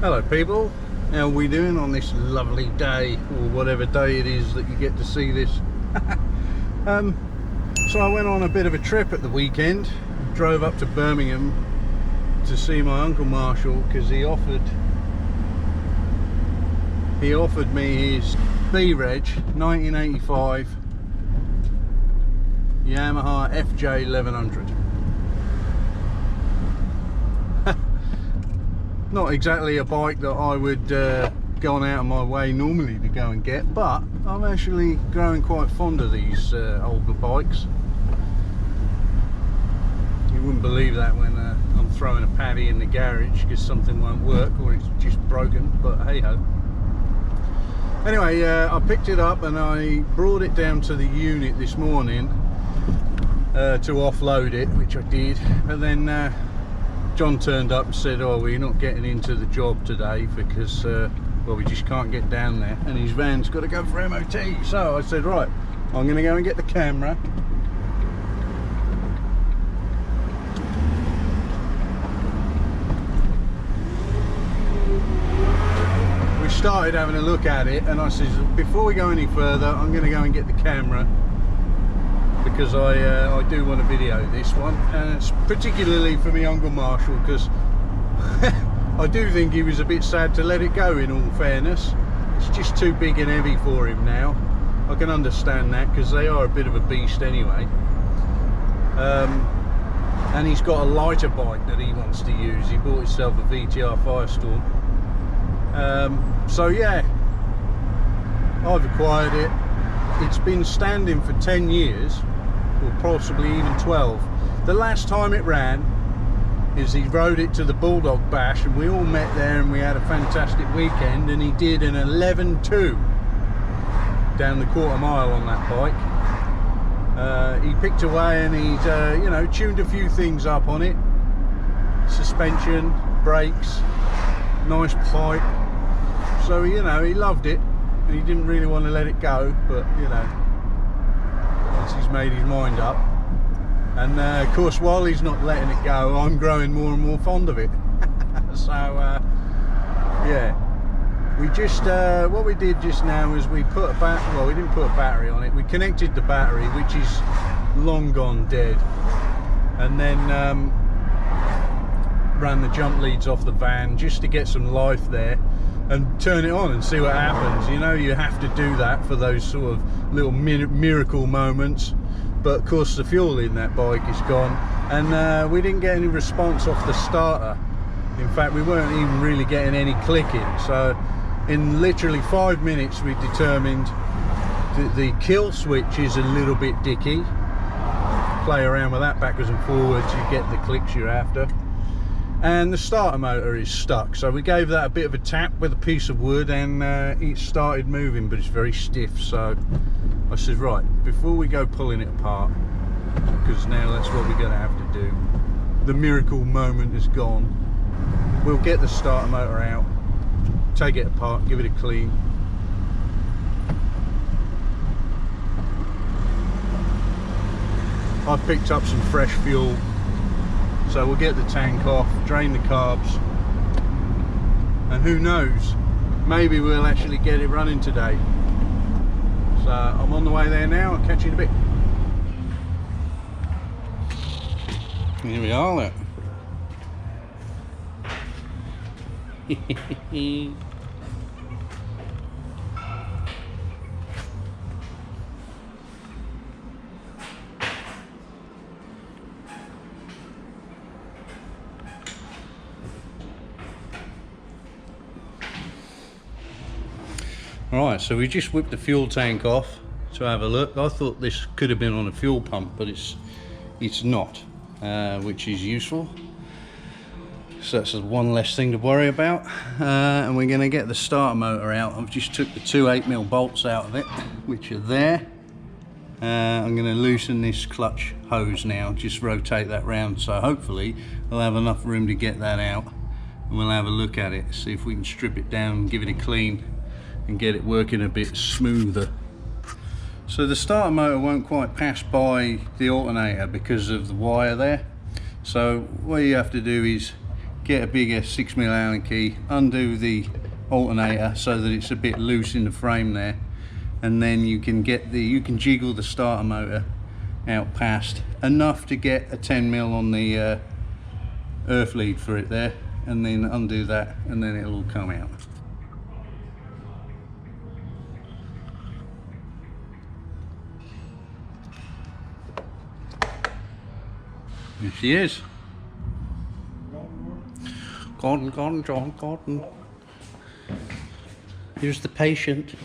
Hello people, how are we doing on this lovely day, or whatever day it is that you get to see this? So I went on a bit of a trip at the weekend, drove up to Birmingham to see my Uncle Marshall because he offered me his B-Reg 1985 Yamaha FJ1100. Not exactly a bike that I would go on out of my way normally to go and get, but I'm actually growing quite fond of these older bikes. You wouldn't believe that when I'm throwing a paddy in the garage because something won't work or it's just broken, but hey ho. Anyway, I picked it up and I brought it down to the unit this morning to offload it, which I did, and then John turned up and said, oh, we're not getting into the job today because well, we just can't get down there and his van's got to go for MOT. So I said, right, I'm going to go and get the camera. We started having a look at it and I said, before we go any further, I'm going to go and get the camera because I do want to video this one, and it's particularly for me Uncle Marshall because I do think he was a bit sad to let it go, in all fairness. It's just too big and heavy for him now. I can understand that because they are a bit of a beast anyway. And he's got a lighter bike that he wants to use. He bought himself a VTR Firestorm. So yeah, I've acquired it. It's been standing for 10 years, or possibly even 12. The last time it ran is he rode it to the Bulldog Bash and we all met there and we had a fantastic weekend, and he did an 11.2 down the quarter mile on that bike. He picked away and he's you know, tuned a few things up on it. Suspension, brakes, nice pipe. So, you know, he loved it. And he didn't really want to let it go, but you know, once he's made his mind up. And of course, while he's not letting it go, I'm growing more and more fond of it. So yeah, we just what we did just now is we put a well, we didn't put a battery on it. We connected the battery, which is long gone dead, and then ran the jump leads off the van just to get some life there and turn it on and see what happens. You know, you have to do that for those sort of little miracle moments. But of course the fuel in that bike is gone, and we didn't get any response off the starter. In fact, we weren't even really getting any clicking. So in literally 5 minutes we determined that the kill switch is a little bit dicky. Play around with that backwards and forwards, you get the clicks you're after. And the starter motor is stuck, so we gave that a bit of a tap with a piece of wood and it started moving, but it's very stiff. So I said, right, before we go pulling it apart, because now that's what we're going to have to do, the miracle moment is gone, we'll get the starter motor out, take it apart, give it a clean. I've picked up some fresh fuel, so we'll get the tank off, drain the carbs, and who knows, maybe we'll actually get it running today. So I'm on the way there now. I'll catch you in a bit. Here we are there. Right, so we just whipped the fuel tank off to have a look. I thought this could have been on a fuel pump, but it's not, which is useful. So that's one less thing to worry about. And we're going to get the starter motor out. I've just took the two 8mm bolts out of it, which are there. I'm going to loosen this clutch hose now, just rotate that round, so hopefully we'll have enough room to get that out, and we'll have a look at it, see if we can strip it down, give it a clean and get it working a bit smoother. So the starter motor won't quite pass by the alternator because of the wire there, so what you have to do is get a bigger 6mm Allen key, undo the alternator so that it's a bit loose in the frame there, and then you can jiggle the starter motor out past enough to get a 10mm on the earth lead for it there, and then undo that, and then it'll all come out. Here she is. Gordon, John Gordon. Here's the patient.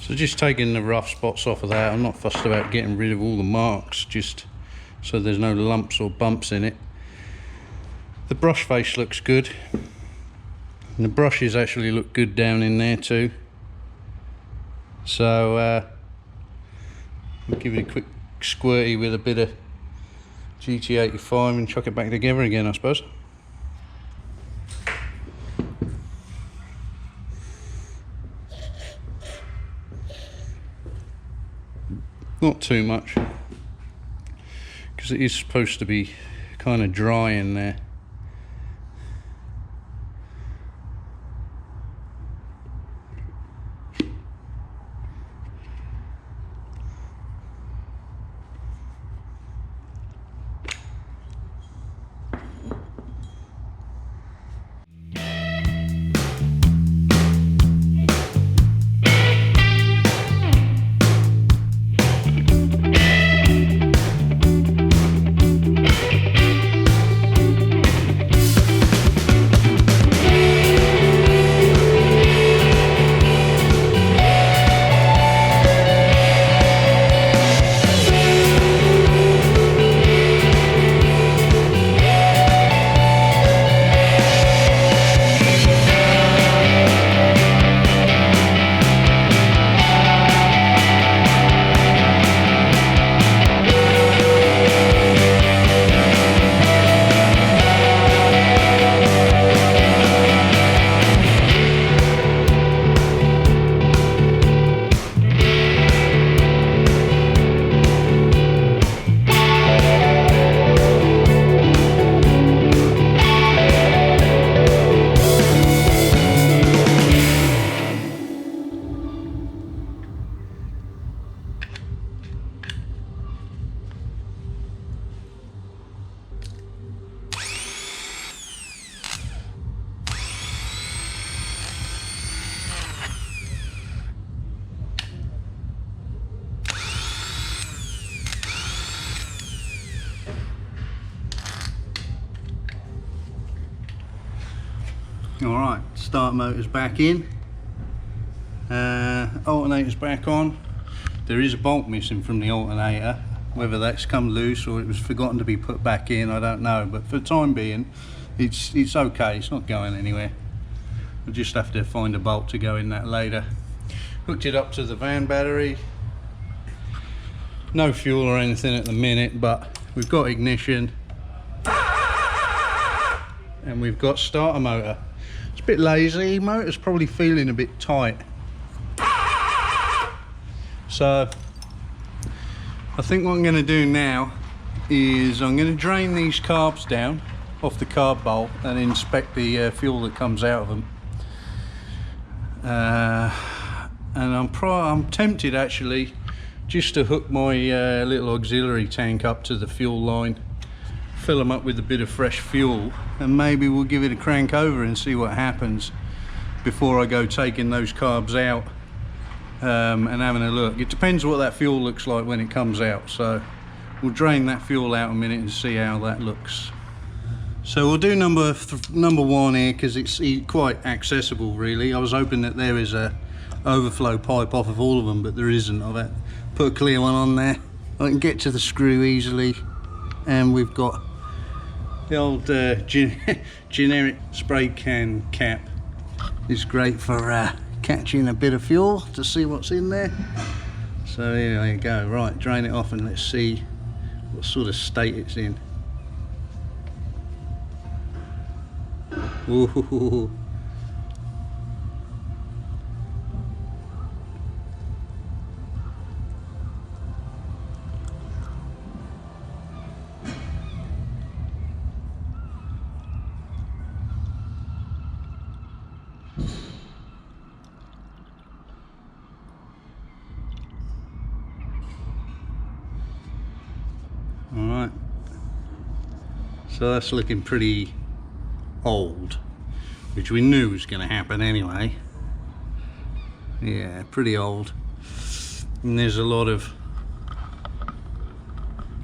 So just taking the rough spots off of that. I'm not fussed about getting rid of all the marks, just so there's no lumps or bumps in it. The brush face looks good, and the brushes actually look good down in there too. So we'll give it a quick squirty with a bit of GT85 and chuck it back together again, I suppose. Not too much, because it is supposed to be kind of dry in there. Alright, start motor's back in, alternator's back on. There is a bolt missing from the alternator. Whether that's come loose or it was forgotten to be put back in, I don't know, but for the time being it's okay, it's not going anywhere. We'll just have to find a bolt to go in that later. Hooked it up to the van battery, No fuel or anything at the minute, but we've got ignition and we've got starter motor. It's a bit lazy, motor's probably feeling a bit tight. So I think what I'm going to do now is I'm going to drain these carbs down off the carb bowl and inspect the fuel that comes out of them. And I'm tempted actually just to hook my little auxiliary tank up to the fuel line, fill them up with a bit of fresh fuel, and maybe we'll give it a crank over and see what happens before I go taking those carbs out and having a look. It depends what that fuel looks like when it comes out, so we'll drain that fuel out a minute and see how that looks. So we'll do number one here because it's quite accessible really. I was hoping that there is a overflow pipe off of all of them, but there isn't. I've put a clear one on there. I can get to the screw easily, and we've got the old generic spray can cap. It's great for catching a bit of fuel to see what's in there. So here you go. Right, drain it off and let's see what sort of state it's in. Ooh. Alright, so that's looking pretty old, which we knew was going to happen anyway. Yeah, pretty old, and there's a lot of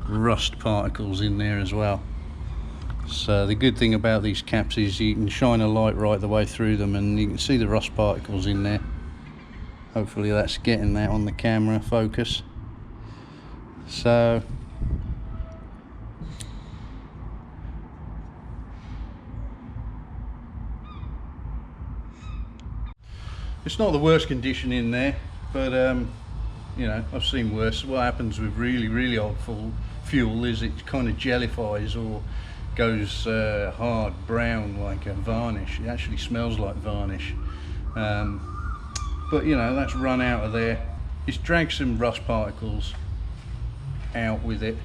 rust particles in there as well. So the good thing about these caps is you can shine a light right the way through them and you can see the rust particles in there. Hopefully that's getting that on the camera focus. So it's not the worst condition in there, but you know, I've seen worse. What happens with really old fuel is it kind of jellifies or goes hard brown like a varnish. It actually smells like varnish, but you know, that's run out of there. It's dragged some rust particles out with it.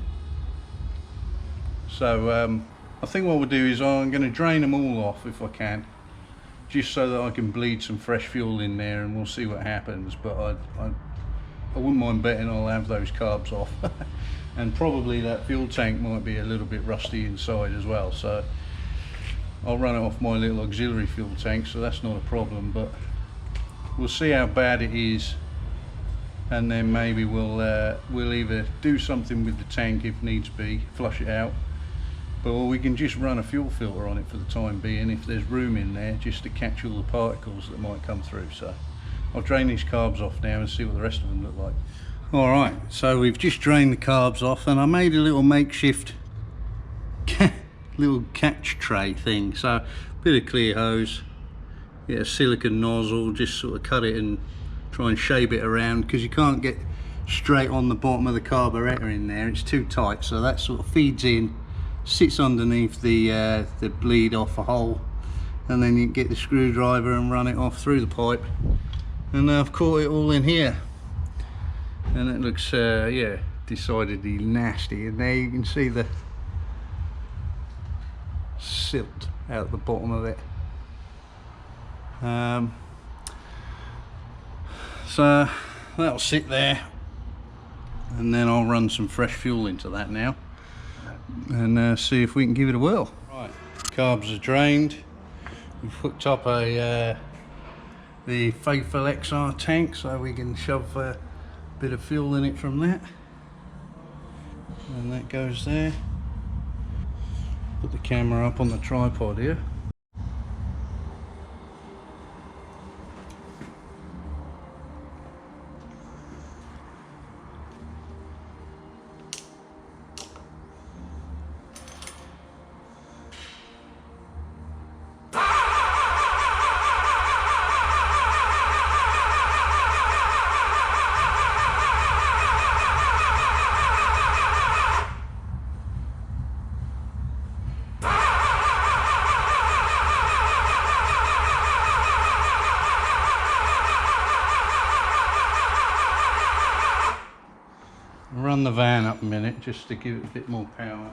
So I think what we'll do is I'm going to drain them all off if I can, just so that I can bleed some fresh fuel in there, and we'll see what happens. But I wouldn't mind betting I'll have those carbs off. And probably that fuel tank might be a little bit rusty inside as well, so I'll run it off my little auxiliary fuel tank, so that's not a problem. But we'll see how bad it is, and then maybe we'll either do something with the tank if needs be, flush it out, but we can just run a fuel filter on it for the time being if there's room in there, just to catch all the particles that might come through. So I'll drain these carbs off now and see what the rest of them look like. Alright, so we've just drained the carbs off, and I made a little makeshift little catch tray thing. So a bit of clear hose, get a silicone nozzle, just sort of cut it and try and shape it around, because you can't get straight on the bottom of the carburetor in there, it's too tight. So that sort of feeds in, sits underneath the bleed off a hole, and then you get the screwdriver and run it off through the pipe. And I've caught it all in here, and it looks yeah, decidedly nasty. And there you can see the silt out the bottom of it. So that'll sit there, and then I'll run some fresh fuel into that now and see if we can give it a whirl. Right, carbs are drained. We've hooked up the Faithful XR tank, so we can shove a bit of fuel in it from that, and that goes there. Put the camera up on the tripod here. run the van up a minute just to give it a bit more power.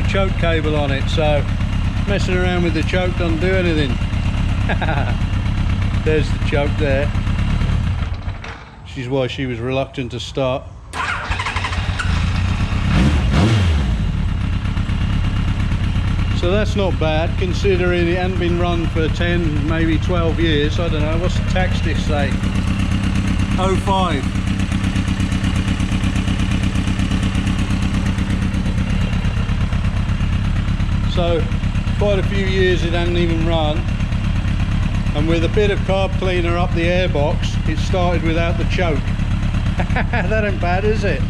choke cable on it, so messing around with the choke doesn't do anything. There's the choke there. Which is why she was reluctant to start. So that's not bad, considering it hadn't been run for 10, maybe 12 years. I don't know, what's the tax disc say? 05. So quite a few years it hadn't even run. And with a bit of carb cleaner up the airbox, it started without the choke. That ain't bad, is it?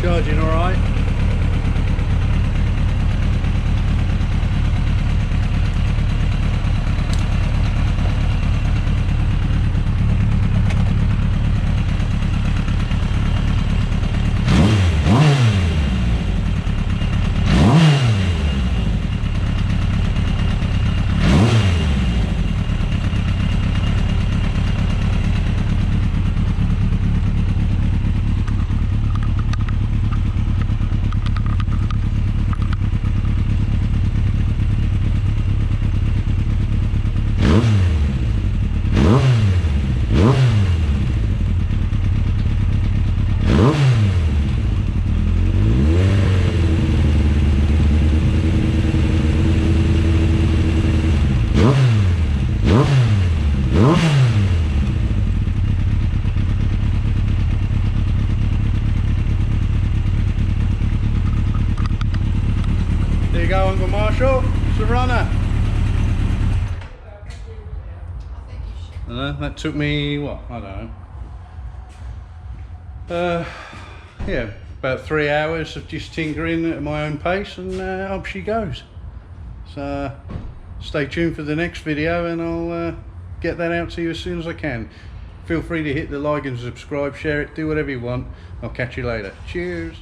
Charging all right. There you go, Uncle Marshall. It's a runner. That took me, what, I don't know. Yeah, about 3 hours of just tinkering at my own pace, and up she goes. So stay tuned for the next video, and I'll get that out to you as soon as I can. Feel free to hit the like and subscribe, share it, do whatever you want. I'll catch you later. Cheers.